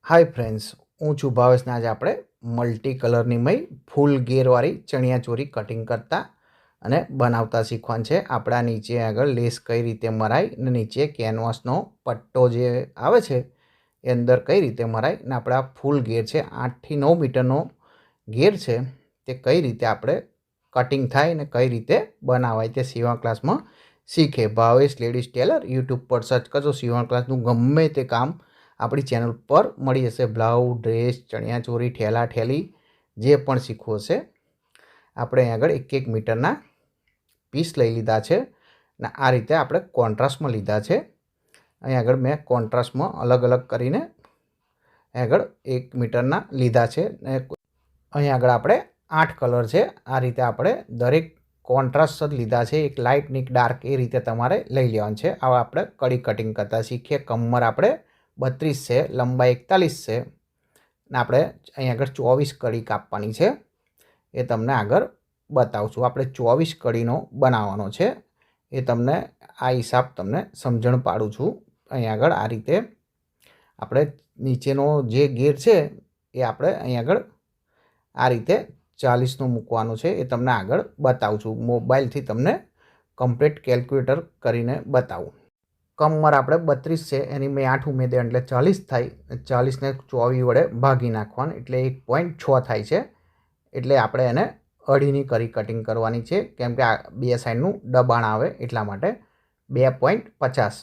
Hi friends, હું છું ભાવેશ ને આજે આપણે મલ્ટી કલરની મય ફૂલ ગેરવાળી ચણિયાચોળી કટિંગ કરતા અને બનાવતા શીખવાનું છે. આપણા નીચે આગળ લેસ કઈ રીતે મરાય ને નીચે કેનવાસનો પટ્ટો જે આવે છે એ અંદર કઈ રીતે મરાય ને આપણા ફૂલ ગેર છે 8 થી 9 મીટરનો ગેર છે તે કઈ રીતે આપણે કટિંગ થાય ને કઈ રીતે બનાવાય તે સીવણ ક્લાસમાં શીખે. ભાવેશ લેડીઝ ટેલર યુટ્યુબ પર સર્ચ કરજો. સીવણ ક્લાસનું ગમે તે કામ આપણી ચેનલ પર મળી જશે. બ્લાઉઝ, ડ્રેસ, ચણિયાચોળી, ઠેલા ઠેલી જે પણ શીખવું હશે. આપણે અહીં આગળ 1-1 મીટરના પીસ લઈ લીધા છે ને આ રીતે આપણે કોન્ટ્રાસ્ટમાં લીધા છે. અહીં આગળ મેં કોન્ટ્રાસ્ટમાં અલગ અલગ કરીને આગળ 1 મીટરના લીધા છે ને અહીં આગળ આપણે 8 કલર છે. આ રીતે આપણે દરેક કોન્ટ્રાસ્ટ જ લીધા છે, એક લાઇટ ને એક ડાર્ક, એ રીતે તમારે લઈ લેવાનું છે. હવે આપણે કડી કટિંગ કરતા શીખીએ. કમર આપણે 32 છે, લંબાઈ 41 છે ને આપણે અહીં આગળ 24 કડી કાપવાની છે. એ તમને આગળ બતાવશું. આપણે 24 કડીનો બનાવવાનો છે એ તમને આ હિસાબ તમને સમજણ પાડું છું. અહીં આગળ આ રીતે આપણે નીચેનો જે ગેર છે એ આપણે અહીં આગળ આ રીતે 40નું મૂકવાનું છે. એ તમને આગળ બતાવું છું. મોબાઈલથી તમને કમ્પ્લીટ કેલ્ક્યુલેટર કરીને બતાવું. કમર આપણે 32 છે, એની મેં 8 ઉમેરી દે એટલે 40 થાય. 40ને 24 વડે ભાગી નાખવાનું એટલે 1.6 થાય છે. એટલે આપણે એને અઢીની કરી કટિંગ કરવાની છે, કેમ કે આ બે સાઈડનું દબાણ આવે એટલા માટે. 2.50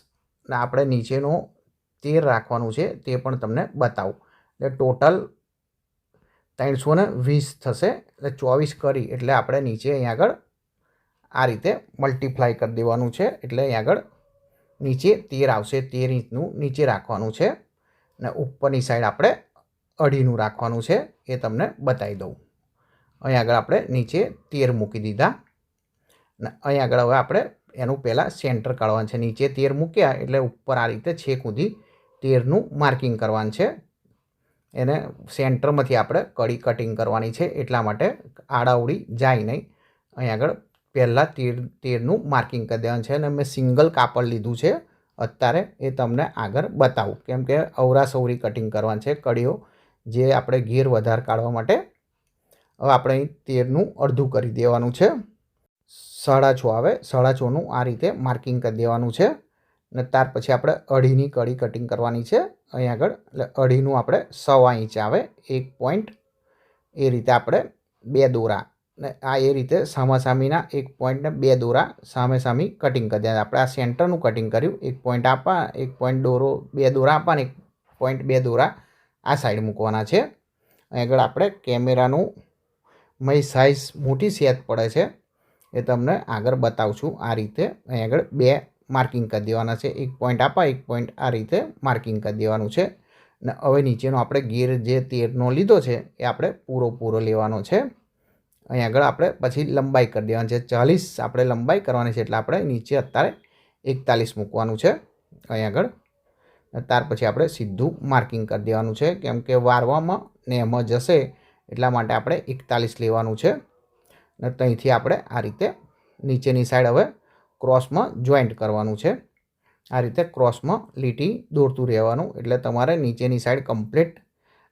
ને આપણે નીચેનો 13 રાખવાનું છે તે પણ તમને બતાવું. એટલે ટોટલ 320 થશે. એટલે 24 કરી એટલે આપણે નીચે અહીં આગળ આ રીતે મલ્ટીપ્લાય કરી દેવાનું છે. એટલે અહીં આગળ નીચે 13 આવશે. 13 ઇંચનું નીચે રાખવાનું છે ને ઉપરની સાઈડ આપણે અઢીનું રાખવાનું છે. એ તમને બતાવી દઉં. અહીં આગળ આપણે નીચે 13 મૂકી દીધા ને અહીં આગળ હવે આપણે એનું પહેલાં સેન્ટર કાઢવાનું છે. નીચે 13 મૂક્યા એટલે ઉપર આ રીતે છેક સુધી 13નું માર્કિંગ કરવાનું છે. એને સેન્ટરમાંથી આપણે કડી કટિંગ કરવાની છે એટલા માટે આડાવડી જાય નહીં. અહીં આગળ પહેલાં 13નું માર્કિંગ કરી દેવાનું છે અને મેં સિંગલ કાપડ લીધું છે અત્યારે, એ તમને આગળ બતાવું, કેમ કે અવરાસવરી કટિંગ કરવાની છે કડીઓ જે આપણે ઘેર વધારે કાઢવા માટે. હવે આપણે અહીં 13નું અડધું કરી દેવાનું છે. 6.5 આવે, 6.5નું આ રીતે માર્કિંગ કરી દેવાનું છે ને ત્યાર પછી આપણે અઢીની કડી કટિંગ કરવાની છે અહીં આગળ. એટલે અઢીનું આપણે 1.25 ઇંચ આવે, 1 પોઈન્ટ એ રીતે આપણે 2 દોરા ને આ એ રીતે સામાસામીના 1 પોઈન્ટને 2 દોરા સામે સામી કટિંગ કરી દેવા. આપણે આ સેન્ટરનું કટિંગ કર્યું. 1 પોઈન્ટ આપવા, 1 પોઈન્ટ દોરો 2 દોરા આપવા ને 1 પોઈન્ટ 2 દોરા આ સાઈડ મૂકવાના છે. અહીં આગળ આપણે કેમેરાનું મય સાઇઝ મોટી સેજ પડે છે એ તમને આગળ બતાવું છું. આ રીતે અહીં આગળ 2 માર્કિંગ કરી દેવાના છે. 1 પોઈન્ટ આપવા, 1 પોઈન્ટ આ રીતે માર્કિંગ કરી દેવાનું છે ને હવે નીચેનો આપણે ગેર જે 13નો લીધો છે એ આપણે પૂરો લેવાનો છે. અહીં આગળ આપણે પછી લંબાઈ કરી દેવાની છે. 40 આપણે લંબાઈ કરવાની છે એટલે આપણે નીચે અત્યારે 41 મૂકવાનું છે અહીં આગળ. ત્યાર પછી આપણે સીધું માર્કિંગ કરી દેવાનું છે, કેમ કે વારવામાં ને એમાં જશે એટલા માટે આપણે 41 લેવાનું છે ને ત્યાંથી આપણે આ રીતે નીચેની સાઈડ હવે ક્રોસમાં જોઈન્ટ કરવાનું છે. આ રીતે ક્રોસમાં લીટી દોરતું રહેવાનું એટલે તમારે નીચેની સાઈડ કમ્પ્લીટ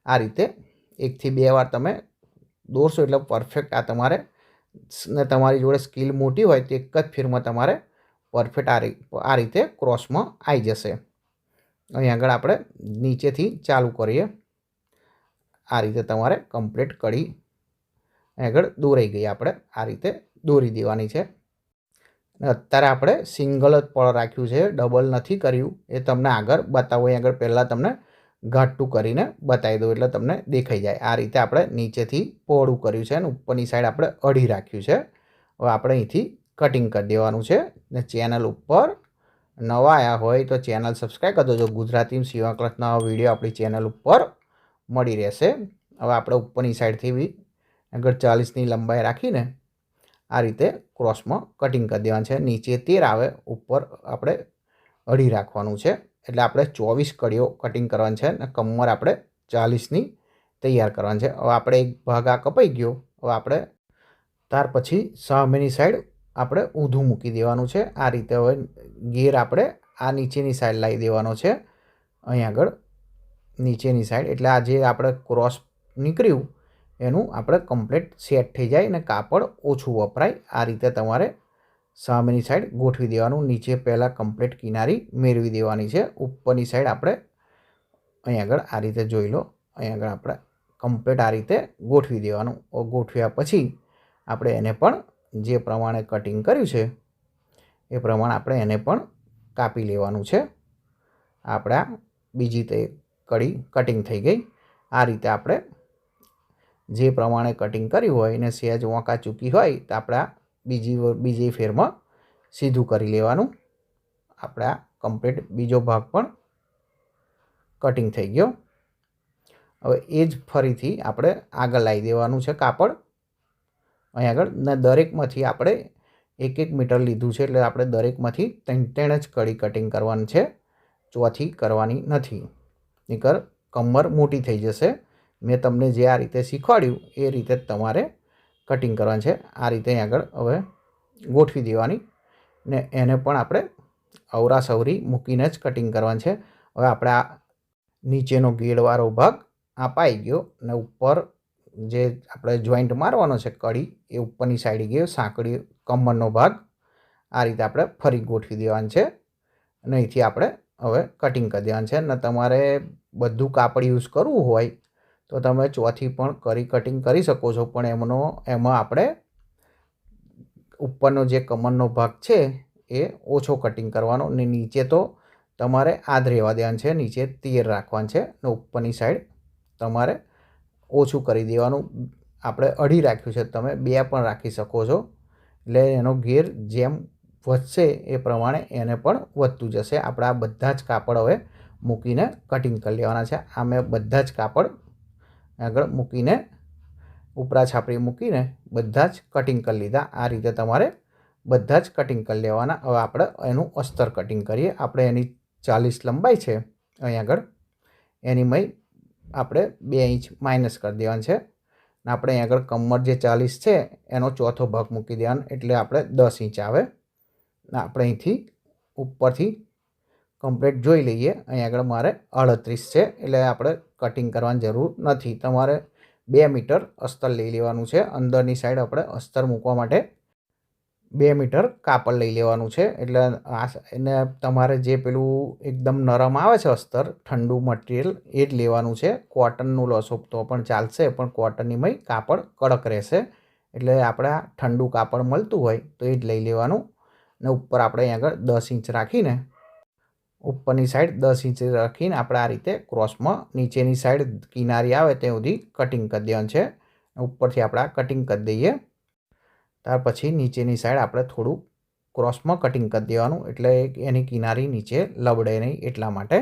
આ રીતે 1 થી 2 વાર તમે દોરશો એટલે પરફેક્ટ આ તમારે ને તમારી જોડે સ્કિલ મોટી હોય તો એક જ ફેરમાં તમારે પરફેક્ટ આ રીતે ક્રોસમાં આવી જશે. અહીં આગળ આપણે નીચેથી ચાલુ કરીએ. આ રીતે તમારે કમ્પ્લીટ કડી આગળ દોરાઈ ગઈ. આપણે આ રીતે દોરી દેવાની છે. અત્યારે આપણે સિંગલ જ પળ રાખ્યું છે, ડબલ નથી કર્યું. એ તમને આગળ બતાવો. અહીં આગળ પહેલાં તમને ઘાટું કરીને બતાવી દઉં એટલે તમને દેખાઈ જાય. આ રીતે આપણે નીચેથી પહોળું કર્યું છે અને ઉપરની સાઈડ આપણે અઢી રાખ્યું છે. હવે આપણે અહીંથી કટિંગ કરી દેવાનું છે ને ચેનલ ઉપર નવા આવ્યા હોય તો ચેનલ સબસ્ક્રાઈબ કરી દેજો. ગુજરાતી સીવણ ક્લાસના વિડીયો આપણી ચેનલ ઉપર મળી રહેશે. હવે આપણે ઉપરની સાઈડથી બી આગળ 40ની લંબાઈ રાખીને આ રીતે ક્રોસમાં કટિંગ કરી દેવાનું છે. નીચે 13 આવે, ઉપર આપણે અઢી રાખવાનું છે એટલે આપણે 24 કડીઓ કટિંગ કરવાની છે અને કમર આપણે 40ની તૈયાર કરવાની છે. હવે આપણે એક ભાગ આ કપાઈ ગયો. હવે આપણે ત્યાર પછી સામેની સાઈડ આપણે ઊંધું મૂકી દેવાનું છે. આ રીતે હવે ગેર આપણે આ નીચેની સાઈડ લાવી દેવાનો છે અહીં આગળ નીચેની સાઈડ, એટલે આ જે આપણે ક્રોસ નીકળ્યું એનું આપણે કમ્પ્લીટ સેટ થઈ જાય અને કાપડ ઓછું વપરાય. આ રીતે તમારે સામેની સાઈડ ગોઠવી દેવાનું. નીચે પહેલાં કમ્પ્લીટ કિનારી મેળવી દેવાની છે. ઉપરની સાઈડ આપણે અહીં આગળ આ રીતે જોઈ લો, અહીં આગળ આપણે કમ્પ્લીટ આ રીતે ગોઠવી દેવાનું. ગોઠવ્યા પછી આપણે એને પણ જે પ્રમાણે કટિંગ કર્યું છે એ પ્રમાણે આપણે એને પણ કાપી લેવાનું છે. આપણે આ બીજી તે કડી કટિંગ થઈ ગઈ. આ રીતે આપણે જે પ્રમાણે કટિંગ કર્યું હોય એને સહેજ વાંકા ચૂકી હોય તો આપણે આ બીજી ફેરમાં સીધું કરી લેવાનું. આપણે આ કમ્પ્લીટ બીજો ભાગ પણ કટિંગ થઈ ગયો. હવે એ જ ફરીથી આપણે આગળ લાવી દેવાનું છે કાપડ અહીં આગળ. ને દરેકમાંથી આપણે 1-1 મીટર લીધું છે, એટલે આપણે દરેકમાંથી 3 જ કડી કટિંગ કરવાની છે, ચોથી કરવાની નથી, નહીંતર કમર મોટી થઈ જશે. મેં તમને જે આ રીતે શીખવાડ્યું એ રીતે જ તમારે કટિંગ કરવાનું છે. આ રીતે અહીં આગળ હવે ગોઠવી દેવાની ને એને પણ આપણે અવરાસવરી મૂકીને જ કટિંગ કરવાનું છે. હવે આપણે આ નીચેનો ગેડવાળો ભાગ અપાઈ ગયો ને ઉપર જે આપણે જોઈન્ટ મારવાનો છે કડી એ ઉપરની સાઈડ ગયો, સાંકડી કમરનો ભાગ આ રીતે આપણે ફરી ગોઠવી દેવાનું છે. અને અહીંથી આપણે હવે કટિંગ કરી દેવાનું છે. ને તમારે બધું કાપડ યુઝ કરવું હોય તો તમે ચોથી પણ કટિંગ કરી શકો છો, પણ એમાં આપણે ઉપરનો જે કમરનો ભાગ છે એ ઓછો કટિંગ કરવાનો ને નીચે તો તમારે આ જ રહેવા દેવાનું છે, નીચે 13 રાખવાનું છે ને ઉપરની સાઈડ તમારે ઓછું કરી દેવાનું. આપણે 2.5 રાખ્યું છે, તમે 2 પણ રાખી શકો છો. એટલે એનો ઘેર જેમ વધશે એ પ્રમાણે એને પણ વધતું જશે. આપણે આ બધા જ કાપડ હવે મૂકીને કટિંગ કરી લેવાના છે. આ મેં બધા જ કાપડ આગળ મૂકીને ઉપરા છાપરી મૂકીને બધા જ કટિંગ કરી લીધા. આ રીતે તમારે બધા જ કટિંગ કરી લેવાના. હવે આપણે એનું અસ્તર કટિંગ કરીએ. આપણે એની 40 લંબાઈ છે અહીં આગળ, એની મય આપણે 2 ઇંચ માઇનસ કરી દેવાનું છે. ને આપણે અહીં આગળ કમર જે 40 છે એનો ચોથો ભાગ મૂકી દેવાનો, એટલે આપણે 10 ઇંચ આવે. ને આપણે અહીંથી ઉપરથી કમ્પ્લીટ જોઈ લઈએ. અહીં આગળ મારે 38 છે, એટલે આપણે કટિંગ કરવાની જરૂર નથી. તમારે 2 મીટર અસ્તર લઈ લેવાનું છે. અંદરની સાઈડ આપણે અસ્તર મૂકવા માટે 2 મીટર કાપડ લઈ લેવાનું છે. એટલે એને તમારે જે પેલું એકદમ નરમ આવે છે અસ્તર, ઠંડુ મટીરિયલ એ જ લેવાનું છે. કોટનનું લોસો તો પણ ચાલશે, પણ કોટનની મય કાપડ કડક રહેશે. એટલે આપણે આ ઠંડુ કાપડ મળતું હોય તો એ જ લઈ લેવાનું. ને ઉપર આપણે અહીં આગળ 10 ઇંચ રાખીને ઉપરની સાઈડ 10 ઇંચ રાખીને આપણે આ રીતે ક્રોસમાં નીચેની સાઈડ કિનારી આવે ત્યાં સુધી કટિંગ કરી દેવાનું છે. ઉપરથી આપણે આ કટિંગ કરી દઈએ. ત્યાર પછી નીચેની સાઈડ આપણે થોડું ક્રોસમાં કટિંગ કરી દેવાનું, એટલે એની કિનારી નીચે લબડે નહીં એટલા માટે.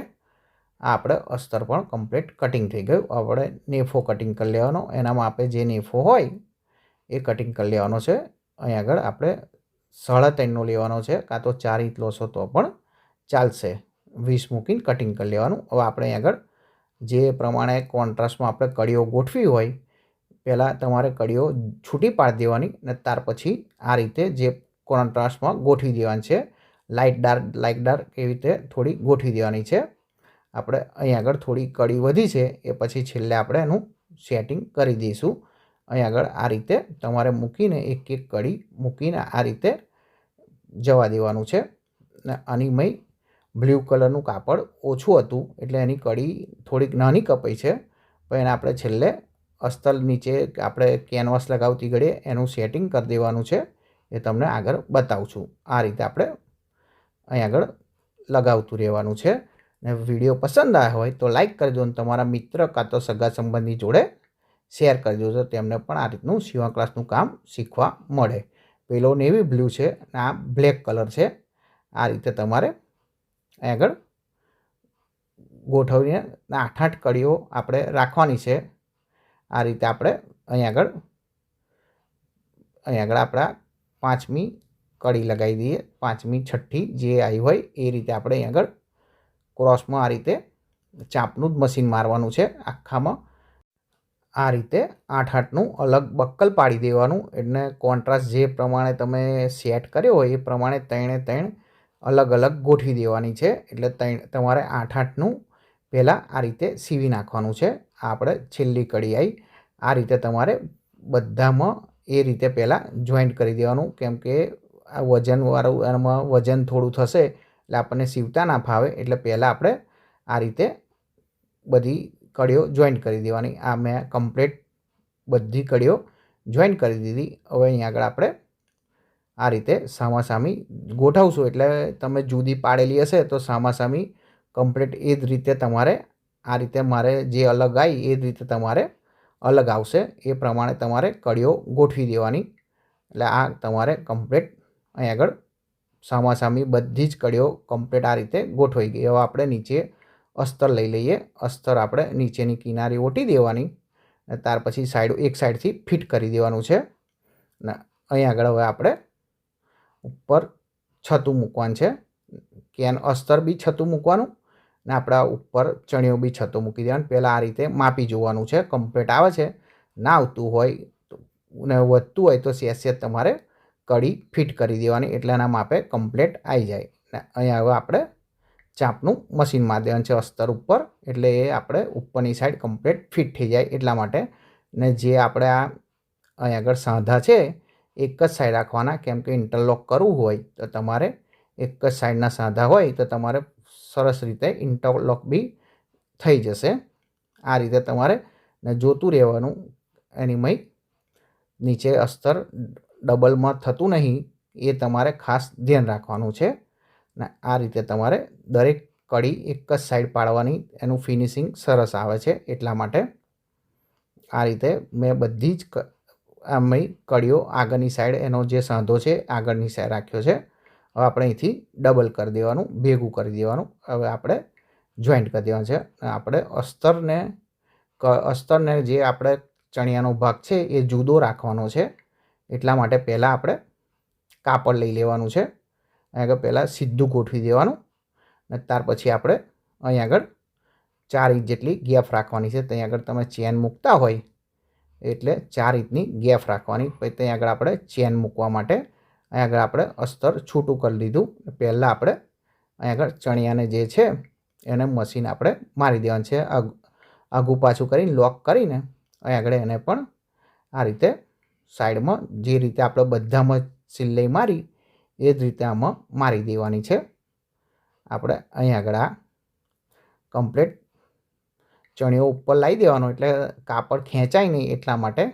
આ આપણે અસ્તર પણ કમ્પ્લીટ કટિંગ થઈ ગયું. આપણે નેફો કટિંગ કરી લેવાનો. એનામાં આપણે જે નેફો હોય એ કટિંગ કરી લેવાનો છે. અહીં આગળ આપણે 3.5નો લેવાનો છે, કાં તો 4 ઇંચ લોશો તો પણ ચાલશે. 20 મૂકીને કટિંગ કરી લેવાનું. હવે આપણે અહીં આગળ જે પ્રમાણે કોન્ટ્રાસ્ટમાં આપણે કડીઓ ગોઠવી હોય, પહેલાં તમારે કડીઓ છૂટી પાડી દેવાની ને ત્યાર પછી આ રીતે જે કોન્ટ્રાસ્ટમાં ગોઠવી દેવાની છે. લાઇટ ડાર્ક એવી રીતે થોડી ગોઠવી દેવાની છે. આપણે અહીં આગળ થોડી કડી વધી છે એ પછી છેલ્લે આપણે એનું સેટિંગ કરી દઈશું. અહીં આગળ આ રીતે તમારે મૂકીને એક કડી મૂકીને આ રીતે જવા દેવાનું છે. ને આની મય બ્લુ કલરનું કાપડ ઓછું હતું એટલે એની કડી થોડીક નાની કપાઈ છે, પણ એને આપણે છેલ્લે અસ્તર નીચે આપણે કેનવાસ લગાવતી ઘડીએ એનું સેટિંગ કરી દેવાનું છે. એ તમને આગળ બતાવું છું. આ રીતે આપણે અહીં આગળ લગાવતું રહેવાનું છે. ને વિડીયો પસંદ આવ્યો હોય તો લાઈક કરજો અને તમારા મિત્ર કાં તો સગા સંબંધી જોડે શેર કરજો, તો તેમને પણ આ રીતનું સીવણ ક્લાસનું કામ શીખવા મળે. પેલો નેવી બ્લુ છે અને આ બ્લેક કલર છે. આ રીતે તમારે અહીં આગળ ગોઠવીને 8 કડીઓ આપણે રાખવાની છે. આ રીતે આપણે અહીં આગળ આપણા 5મી કડી લગાવી દઈએ. 5મી 6ઠ્ઠી જે આવી હોય એ રીતે આપણે અહીં આગળ ક્રોસમાં આ રીતે ચાપનું જ મશીન મારવાનું છે આખામાં. આ રીતે 8-8નું અલગ બક્કલ પાડી દેવાનું. એટલે કોન્ટ્રાસ્ટ જે પ્રમાણે તમે સેટ કર્યો હોય એ પ્રમાણે 3 અલગ અલગ ગોઠવી દેવાની છે. એટલે તમારે 8-8નું પહેલાં આ રીતે સીવી નાખવાનું છે. આપણે છેલ્લી કડી આવી આ રીતે તમારે બધામાં એ રીતે પહેલાં જોઈન્ટ કરી દેવાનું, કેમ કે આ વજનવાળું એમાં વજન થોડું થશે એટલે આપણને સીવતા ના ફાવે. એટલે પહેલાં આપણે આ રીતે બધી કડીઓ જોઈન્ટ કરી દેવાની. આ મેં કમ્પ્લીટ બધી કડીઓ જોઈન્ટ કરી દીધી. હવે અહીં આગળ આપણે આ રીતે સામાસામી ગોઠવશું, એટલે તમે જુદી પાડેલી હશે તો સામાસામી કમ્પ્લીટ એ જ રીતે તમારે આ રીતે મારે જે અલગ આવી એ જ રીતે તમારે અલગ આવશે. એ પ્રમાણે તમારે કડીઓ ગોઠવી દેવાની. એટલે આ તમારે કમ્પ્લીટ અહીં આગળ સામાસામી બધી જ કડીઓ કમ્પ્લીટ આ રીતે ગોઠવાઈ ગઈ. હવે આપણે નીચે અસ્તર લઈ લઈએ. અસ્તર આપણે નીચેની કિનારી ઓટી દેવાની અને ત્યાર પછી એક સાઈડથી ફિટ કરી દેવાનું છે. ને અહીં આગળ હવે આપણે ઉપર છતું મૂકવાનું છે. કેન અસ્તર બી છતું મૂકવાનું ને આપણા ઉપર ચણિયો બી છતું મૂકી દેવાનું. પહેલાં આ રીતે માપી જોવાનું છે, કમ્પ્લીટ આવે છે. ના આવતું હોય ને વધતું હોય તો સેજ તમારે કડી ફિટ કરી દેવાની, એટલે એના માપે કમ્પ્લીટ આવી જાય. ને અહીંયા હવે આપણે ચાપનું મશીન મારી દેવાનું છે અસ્તર ઉપર, એટલે એ આપણે ઉપરની સાઈડ કમ્પ્લીટ ફિટ થઈ જાય એટલા માટે. ને જે આપણે આ અહીં આગળ સાંધા છે એક જ સાઈડ રાખવાના, કેમ કે ઇન્ટરલોક કરવું હોય તો તમારે એક જ સાઈડના સાંધા હોય તો તમારે સરસ રીતે ઇન્ટરલોક બી થઈ જશે. આ રીતે તમારે ને જોતું રહેવાનું. એની મય નીચે અસ્તર ડબલમાં થતું નહીં એ તમારે ખાસ ધ્યાન રાખવાનું છે. ને આ રીતે તમારે દરેક કડી એક જ સાઈડ પાડવાની, એનું ફિનિશિંગ સરસ આવે છે એટલા માટે. આ રીતે મેં બધી જ આમય કડીઓ આગળની સાઈડ એનો જે સાંધો છે આગળની સાઈડ રાખ્યો છે. હવે આપણે અહીંથી ડબલ કરી દેવાનું, ભેગું કરી દેવાનું. હવે આપણે જોઈન્ટ કરી દેવાનું છે. આપણે અસ્તરને જે આપણે ચણિયાનો ભાગ છે એ જુદો રાખવાનો છે. એટલા માટે પહેલાં આપણે કાપડ લઈ લેવાનું છે. અહીં આગળ પહેલાં સીધું ગોઠવી દેવાનું અને ત્યાર પછી આપણે અહીં આગળ 4 ઇંચ જેટલી ગેપ રાખવાની છે. ત્યાં આગળ તમે ચેન મૂકતા હોય એટલે 4 ઇંચની ગેપ રાખવાની. પછી ત્યાં આગળ આપણે ચેન મૂકવા માટે અહીં આગળ આપણે અસ્તર છૂટું કરી લીધું. પહેલાં આપણે અહીં આગળ ચણિયાને જે છે એને મશીન આપણે મારી દેવાનું છે. આઘું પાછું કરીને લોક કરીને અહીં આગળ એને પણ આ રીતે સાઈડમાં જે રીતે આપણે બધામાં સિલાઈ મારી એ જ રીતે આમાં મારી દેવાની છે. આપણે અહીં આગળ આ કમ્પ્લીટ ચણિયો ઉપર લાવી દેવાનો, એટલે કાપડ ખેંચાય નહીં એટલા માટે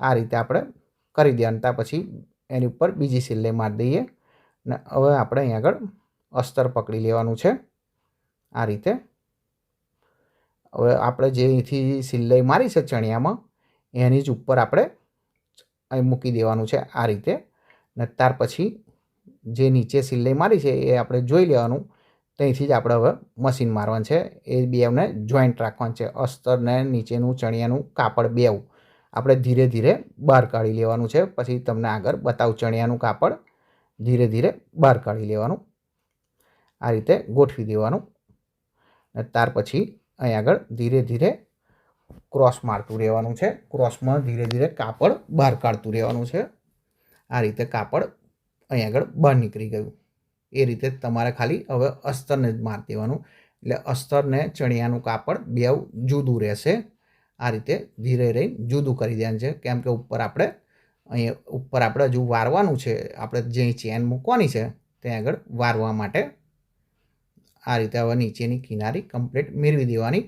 આ રીતે આપણે કરી દેવાનું. ત્યાર પછી એની ઉપર બીજી સિલાઈ મારી દઈએ. ને હવે આપણે અહીં આગળ અસ્તર પકડી લેવાનું છે આ રીતે. હવે આપણે જે અહીંથી સિલાઈ મારી છે ચણિયામાં એની જ ઉપર આપણે અહીં મૂકી દેવાનું છે આ રીતે. ને ત્યાર પછી જે નીચે સિલાઈ મારી છે એ આપણે જોઈ લેવાનું. ત્યાંથી જ આપણે હવે મશીન મારવાનું છે. એ બેવને જોઈન્ટ રાખવાનું છે. અસ્તરને નીચેનું ચણિયાનું કાપડ બેવ આપણે ધીરે ધીરે બહાર કાઢી લેવાનું છે. પછી તમને આગળ બતાવું ચણિયાનું કાપડ ધીરે ધીરે બહાર કાઢી લેવાનું. આ રીતે ગોઠવી દેવાનું. અને ત્યાર પછી અહીં આગળ ધીરે ધીરે ક્રોસ મારતું રહેવાનું છે. ક્રોસમાં ધીરે ધીરે કાપડ બહાર કાઢતું રહેવાનું છે. આ રીતે કાપડ અહીં આગળ બહાર નીકળી ગયું. એ રીતે તમારે ખાલી હવે અસ્તરને જ મારી દેવાનું, એટલે અસ્તરને ચણિયાનું કાપડ બેવ જુદું રહેશે. આ રીતે ધીરે રહીને જુદું કરી દેવાનું છે, કેમ કે ઉપર આપણે હજુ વારવાનું છે. આપણે જે ચેન મૂકવાની છે ત્યાં આગળ વારવા માટે આ રીતે હવે નીચેની કિનારી કમ્પ્લીટ મેળવી દેવાની.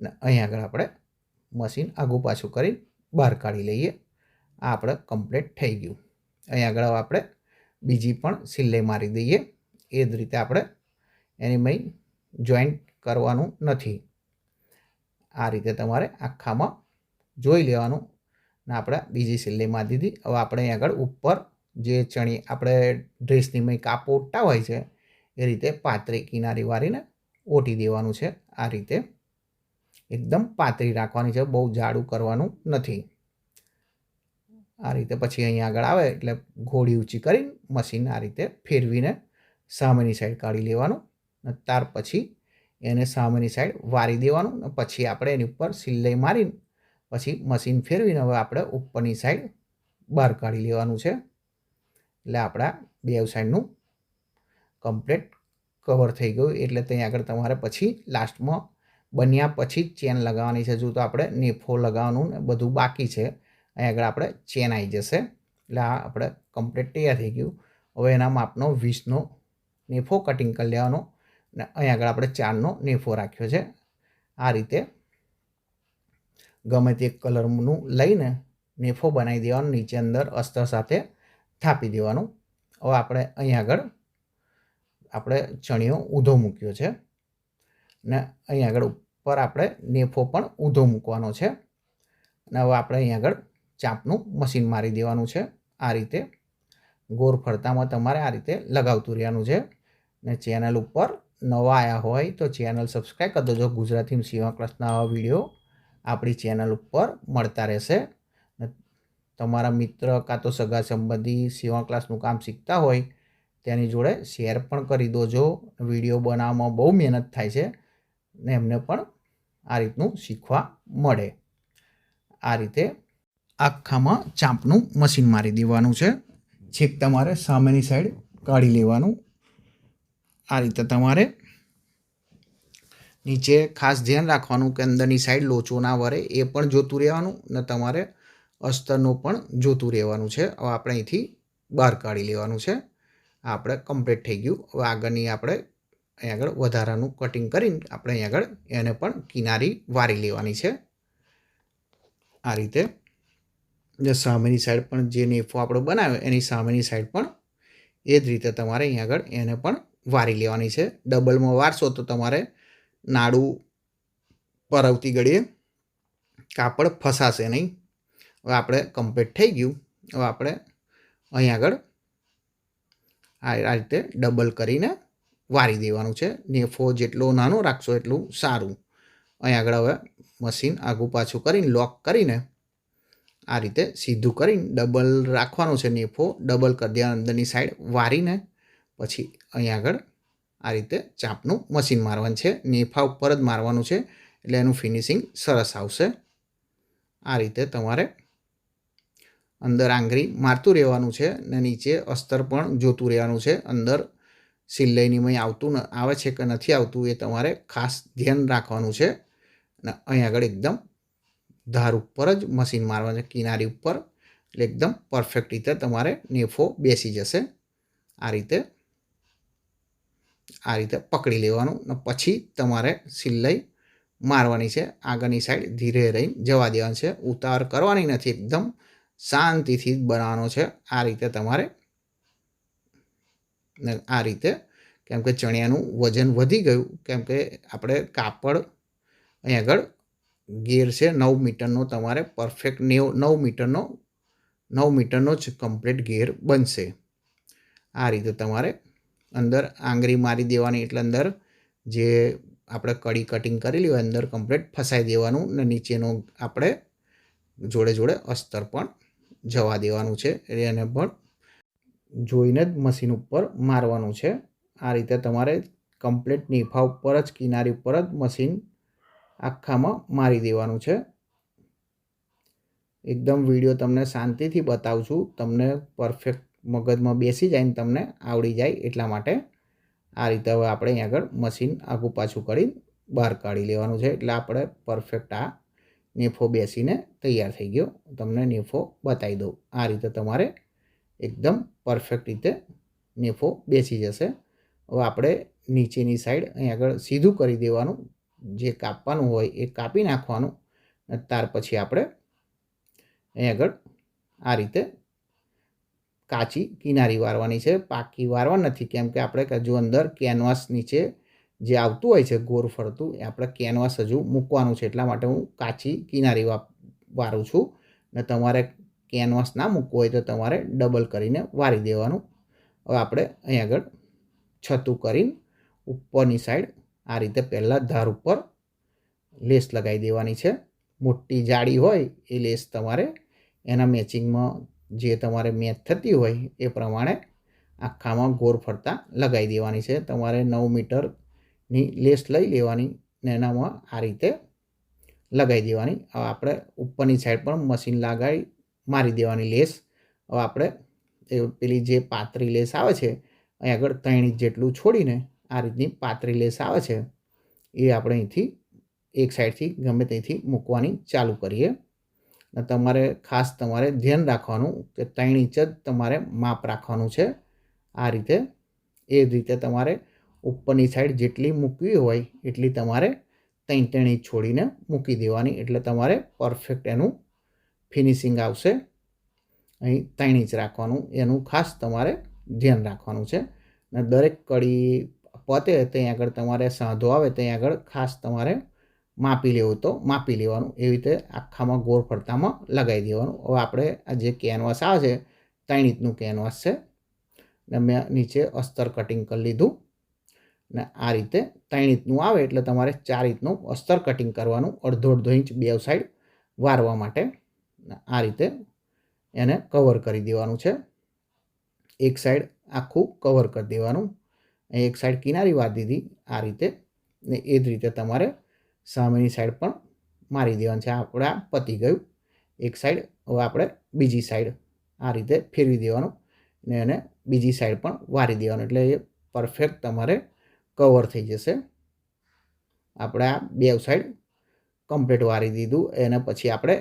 ને અહીં આગળ આપણે મશીન આઘું પાછું કરી બહાર કાઢી લઈએ. આ આપણે કમ્પ્લીટ થઈ ગયું. અહીં આગળ હવે આપણે બીજી પણ સિલાઈ મારી દઈએ. એ જ રીતે આપણે એની મય જોઈન્ટ કરવાનું નથી. આ રીતે તમારે આખામાં જોઈ લેવાનું. ને આપણે બીજી સિલાઈ મારી દીધી. હવે આપણે અહીં આગળ ઉપર જે આપણે ડ્રેસની મય કાપ ઓટતા હોય છે એ રીતે પાતળી કિનારી વાળીને ઓટી દેવાનું છે. આ રીતે એકદમ પાતળી રાખવાની છે, બહુ જાડું કરવાનું નથી. આ રીતે પછી અહીંયા આગળ આવે એટલે ઘોડી ઊંચી કરીને મશીન આ રીતે ફેરવીને સામેની સાઈડ કાઢી લેવાનું. ત્યાર પછી એને સામેની સાઈડ વારી દેવાનું. પછી આપણે એની ઉપર સિલાઈ મારીને પછી મશીન ફેરવીને હવે આપણે ઉપરની સાઈડ બહાર કાઢી લેવાનું છે. એટલે આપણા બે સાઈડનું કમ્પ્લીટ કવર થઈ ગયું. એટલે ત્યાં આગળ તમારે પછી લાસ્ટમાં બન્યા પછી જ ચેન લગાવવાની છે. જો તો આપણે નેફો લગાવવાનું ને બધું બાકી છે. અહીં આગળ આપણે ચેન આવી જશે. એટલે આ આપણે કમ્પ્લીટ તૈયાર થઈ ગયું. હવે એના માપનો 20નો નેફો કટિંગ કરી લેવાનો ને અહીં આગળ આપણે 4નો નેફો રાખ્યો છે. આ રીતે ગમે તે કલરનું લઈને નેફો બનાવી દેવાનો, નીચે અંદર અસ્તર સાથે થાપી દેવાનું. હવે આપણે અહીં આગળ આપણે ચણિયો ઊંધો મૂક્યો છે ને અહીં આગળ ઉપર આપણે નેફો પણ ઊંધો મૂકવાનો છે. અને હવે આપણે અહીં આગળ ચાપનું મશીન મારી દેવાનું છે. આ રીતે ગોળ ફરતામાં તમારે આ રીતે લગાવતું રહેવાનું છે. ને ચેનલ ઉપર નવા આવ્યા હોય તો ચેનલ સબસ્ક્રાઈબ કરી દેજો. ગુજરાતીમાં સીવણ ક્લાસના આવા વિડીયો આપણી ચેનલ ઉપર મળતા રહેશે. તમારા મિત્ર કાં તો સગા સંબંધી સીવણ ક્લાસનું કામ શીખતા હોય તેની જોડે શેર પણ કરી દોજો. વિડીયો બનાવવામાં બહુ મહેનત થાય છે ને એમને પણ આ રીતનું શીખવા મળે. આ રીતે આખામાં ચાંપનું મશીન મારી દેવાનું છે. છેક તમારે સામેની સાઈડ કાઢી લેવાનું. આ રીતે તમારે નીચે ખાસ ધ્યાન રાખવાનું કે અંદરની સાઈડ લોચો ના વરે એ પણ જોતું રહેવાનું ને તમારે અસ્તરનું પણ જોતું રહેવાનું છે. હવે આપણે અહીંથી બહાર કાઢી લેવાનું છે. આપણે કમ્પ્લીટ થઈ ગયું. હવે આગળની આપણે અહીં આગળ વધારાનું કટિંગ કરીને આપણે અહીં આગળ એને પણ કિનારી વારી લેવાની છે. આ રીતે જે સામેની સાઈડ પણ જે નેફો આપણે બનાવ્યો એની સામેની સાઈડ પણ એ જ રીતે તમારે અહીં આગળ એને પણ વારી લેવાની છે. ડબલમાં વારશો તો તમારે નાડું પરવતી ઘડીએ કાપડ ફસાશે નહીં. હવે આપણે કમ્પ્લીટ થઈ ગયું. હવે આપણે અહીં આગળ આ રીતે ડબલ કરીને વારી દેવાનું છે. નેફો જેટલો નાનો રાખશો એટલું સારું. અહીં આગળ હવે મશીન આગું પાછું કરીને લોક કરીને આ રીતે સીધું કરીને ડબલ રાખવાનું છે. નેફો ડબલ કરી દેવાનું અંદરની સાઈડ વારીને પછી અહીં આગળ આ રીતે ચાંપનું મશીન મારવાનું છે. નેફા ઉપર જ મારવાનું છે એટલે એનું ફિનિશિંગ સરસ આવશે. આ રીતે તમારે અંદર આંગળી મારતું રહેવાનું છે ને નીચે અસ્તર પણ જોતું રહેવાનું છે. અંદર સિલાઈનીમાં આવતું આવે છે કે નથી આવતું એ તમારે ખાસ ધ્યાન રાખવાનું છે. અને અહીં આગળ એકદમ ધાર ઉપર જ મશીન મારવાનું છે, કિનારી ઉપર. એટલે એકદમ પરફેક્ટ રીતે તમારે નેફો બેસી જશે. આ રીતે પકડી લેવાનું ને પછી તમારે સિલાઈ મારવાની છે. આગળની સાઈડ ધીરે રહીને જવા દેવાનું છે. ઉતાવળ કરવાની નથી, એકદમ શાંતિથી જ બનાવવાનો છે. આ રીતે તમારે ને આ રીતે કેમ કે ચણિયાનું વજન વધી ગયું કેમ કે આપણે કાપડ અહીં આગળ ગેર છે 9 મીટરનો. તમારે પરફેક્ટ 9 મીટરનો જ કમ્પ્લીટ ગેર બનશે. આ રીતે તમારે અંદર આંગળી મારી દેવાની એટલે અંદર જે આપણે કડી કટિંગ કરેલી હોય અંદર કમ્પ્લીટ ફસાઈ દેવાનું ને નીચેનો આપણે જોડે જોડે અસ્તર પણ જવા દેવાનું છે. એને પણ જોઈને જ મશીન ઉપર મારવાનું છે. આ રીતે તમારે કમ્પ્લીટ નેફા ઉપર જ કિનારી ઉપર જ મશીન આખામાં મારી દેવાનું છે. એકદમ વિડીયો તમને શાંતિથી બતાવું છું, તમને પરફેક્ટ મગજમાં બેસી જાય ને તમને આવડી જાય એટલા માટે. આ રીતે હવે આપણે અહીં આગળ મશીન આગું પાછું કરી બહાર કાઢી લેવાનું છે. એટલે આપણે પરફેક્ટ આ નેફો બેસીને તૈયાર થઈ ગયો. તમને નેફો બતાવી દઉં. આ રીતે તમારે એકદમ પરફેક્ટ રીતે નેફો બેસી જશે. હવે આપણે નીચેની સાઈડ અહીં આગળ સીધું કરી દેવાનું. જે કાપવાનું હોય એ કાપી નાખવાનું અને ત્યાર પછી આપણે અહીં આગળ આ રીતે કાચી કિનારી વારવાની છે. પાકી વારવા નથી કેમ કે આપણે હજુ અંદર કેનવાસ નીચે જે આવતું હોય છે ગોળ ફરતું એ આપણે કેનવાસ હજુ મૂકવાનું છે. એટલા માટે હું કાચી કિનારી વારું છું. ને તમારે કેનવાસ ના મૂકવું હોય તો તમારે ડબલ કરીને વારી દેવાનું. હવે આપણે અહીં આગળ છતું કરીને ઉપરની સાઈડ આ રીતે પહેલાં ધાર ઉપર લેસ લગાવી દેવાની છે. મોટી જાડી હોય એ લેસ તમારે એના મેચિંગમાં જે તમારે મેચ થતી હોય એ પ્રમાણે આખામાં ગોળ ફરતા લગાવી દેવાની છે. તમારે 9 મીટરની લેસ લઈ લેવાની ને એનામાં આ રીતે લગાવી દેવાની. હવે આપણે ઉપરની સાઈડ પણ મશીન લગાવી મારી દેવાની લેસ. હવે આપણે પેલી જે પાતળી લેસ આવે છે અહીં આગળ 3 ઇંચ જેટલું છોડીને આ રીતની પાતળી લેસ આવે છે એ આપણે અહીંથી એક સાઈડથી ગમે ત્યાંથી મૂકવાની ચાલુ કરીએ. તમારે ખાસ તમારે ધ્યાન રાખવાનું કે 3 ઇંચ જ તમારે માપ રાખવાનું છે. આ રીતે એ જ રીતે તમારે ઉપરની સાઈડ જેટલી મૂકવી હોય એટલી તમારે 3 ઇંચ છોડીને મૂકી દેવાની, એટલે તમારે પરફેક્ટ એનું ફિનિશિંગ આવશે. અહીં 3 ઇંચ રાખવાનું, એનું ખાસ તમારે ધ્યાન રાખવાનું છે. અને દરેક કડી પતે ત્યાં આગળ તમારે સાંધો આવે ત્યાં આગળ ખાસ તમારે માપી લેવું તો માપી લેવાનું. એવી રીતે આખામાં ગોળ ફરતામાં લગાવી દેવાનું. હવે આપણે આ જે કેનવાસ આવે છે 3 ઇંચનું કેનવાસ છે ને મેં નીચે અસ્તર કટિંગ કરી લીધું. ને આ રીતે 3 ઇંચનું આવે એટલે તમારે 4 ઇંચનું અસ્તર કટિંગ કરવાનું, અડધો ઇંચ બે સાઈડ વારવા માટે. આ રીતે એને કવર કરી દેવાનું છે. એક સાઈડ આખું કવર કરી દેવાનું. એક સાઈડ કિનારી વાર દીધી આ રીતે, ને એ જ રીતે તમારે સામેની સાઈડ પણ મારી દેવાનું છે. આપણે આ પતી ગયું એક સાઈડ. હવે આપણે બીજી સાઈડ આ રીતે ફેરવી દેવાનું ને એને બીજી સાઈડ પણ વારી દેવાનું, એટલે એ પરફેક્ટ તમારે કવર થઈ જશે. આપણે આ બે સાઈડ કમ્પ્લીટ વારી દીધું. એને પછી આપણે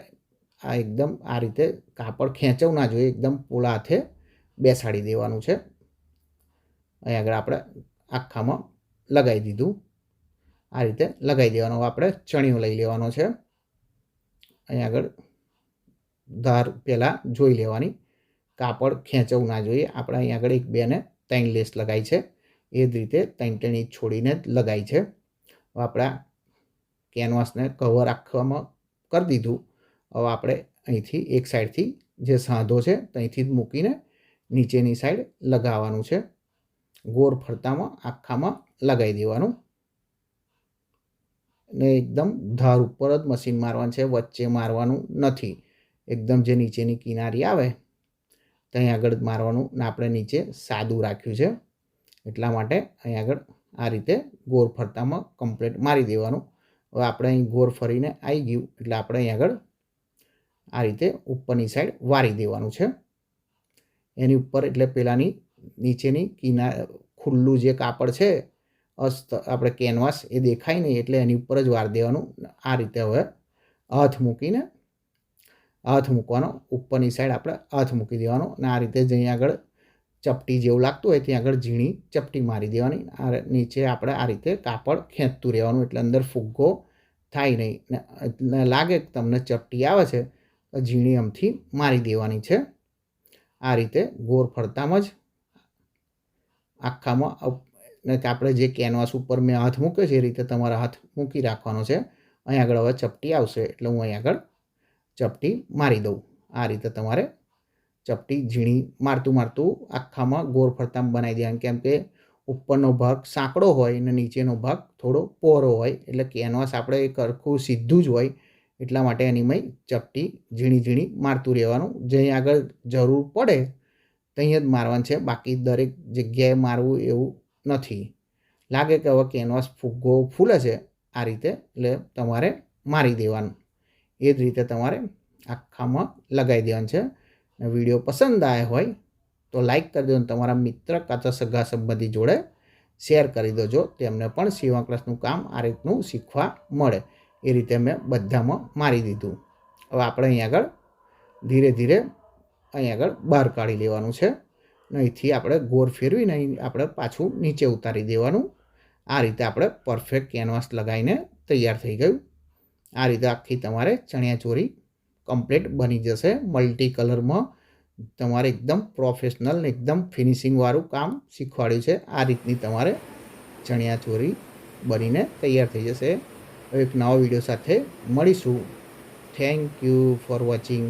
આ એકદમ આ રીતે કાપડ ખેંચવું ના જોઈએ, એકદમ પોલા હાથે બેસાડી દેવાનું છે. અહીં આગળ આપણે આખામાં લગાવી દીધું. આ રીતે લગાવી દેવાનો. આપણે ચણિયો લઈ લેવાનો છે. અહીં આગળ ધાર પહેલાં જોઈ લેવાની, કાપડ ખેંચવું ના જોઈએ. આપણે અહીં આગળ 1 2 ને 3 લેસ લગાવી છે, એ જ રીતે 3 ઇંચ છોડીને જ લગાવી છે. હવે આપણે કેનવાસને કવર આખવામાં કરી દીધું. હવે આપણે અહીંથી એક સાઈડથી જે સાંધો છે ત્યાંથી જ મૂકીને નીચેની સાઈડ લગાવવાનું છે. ગોળ ફરતામાં આખામાં લગાવી દેવાનું ને એકદમ ધાર ઉપર જ મશીન મારવાનું છે, વચ્ચે મારવાનું નથી. એકદમ જે નીચેની કિનારી આવે ત્યાં આગળ જ મારવાનું. ને આપણે નીચે સાદું રાખ્યું છે એટલા માટે અહીં આગળ આ રીતે ગોળ ફરતામાં કમ્પ્લીટ મારી દેવાનું. હવે આપણે અહીં ગોળ ફરીને આવી ગયું એટલે આપણે અહીં આગળ આ રીતે ઉપરની સાઈડ વારી દેવાનું છે. એની ઉપર એટલે પેલાની નીચેની ખુલ્લું જે કાપડ છે આપણે કેનવાસ એ દેખાય નહીં એટલે એની ઉપર જ વાર દેવાનું. આ રીતે હવે હાથ મૂકવાનો, ઉપરની સાઈડ આપણે હાથ મૂકી દેવાનો. અને આ રીતે જ અહીં આગળ ચપટી જેવું લાગતું હોય ત્યાં આગળ ઝીણી ચપટી મારી દેવાની. આ નીચે આપણે આ રીતે કાપડ ખેંચતું રહેવાનું, એટલે અંદર ફુગ્ગો થાય નહીં. ને લાગે કે તમને ચપટી આવે છે તો ઝીણી આમથી મારી દેવાની છે. આ રીતે ગોળ ફરતામાં જ આખામાં આપણે જે કેનવાસ ઉપર મેં હાથ મૂક્યો છે એ રીતે તમારા હાથ મૂકી રાખવાનો છે. અહીં આગળ હવે ચપટી આવશે એટલે હું અહીં આગળ ચપટી મારી દઉં. આ રીતે તમારે ચપટી ઝીણી મારતું આખામાં ગોળ ફરતામાં બનાવી દેવાનું, કેમ કે ઉપરનો ભાગ સાંકડો હોય અને નીચેનો ભાગ થોડો પહોળો હોય, એટલે કેનવાસ આપણે સરખું સીધું જ હોય એટલા માટે એનીમાં ચપટી ઝીણી મારતું રહેવાનું. જ્યાં આગળ જરૂર પડે ત્યાં જ મારવાનું છે, બાકી દરેક જગ્યાએ મારવું એવું નથી. લાગે કે હવે કેનવાસ ફુગ્ગો ફૂલે છે આ રીતે, એટલે તમારે મારી દેવાનું. એ જ રીતે તમારે આખામાં લગાવી દેવાનું છે. વિડીયો પસંદ આવ્યો હોય તો લાઈક કરી દો, તમારા મિત્ર કાં તો સગા સંબંધી જોડે શેર કરી દેજો, તેમને પણ સીવણ ક્લાસનું કામ આ રીતનું શીખવા મળે. એ રીતે મેં બધામાં મારી દીધું. હવે આપણે અહીં આગળ ધીરે ધીરે અહીં આગળ બહાર કાઢી લેવાનું છે. અહીંથી આપણે ગોળ ફેરવીને અહીં આપણે પાછું નીચે ઉતારી દેવાનું. આ રીતે આપણે પરફેક્ટ કેનવાસ લગાવીને તૈયાર થઈ ગયું. આ રીતે આખી તમારે ચણિયાચોળી કમ્પ્લીટ બની જશે. મલ્ટી કલરમાં તમારે એકદમ પ્રોફેશનલ ને એકદમ ફિનિશિંગવાળું કામ શીખવાડ્યું છે. આ રીતની તમારે ચણિયાચોળી બનીને તૈયાર થઈ જશે. એક નવા વિડીયો સાથે મળીશું. Thank you for watching.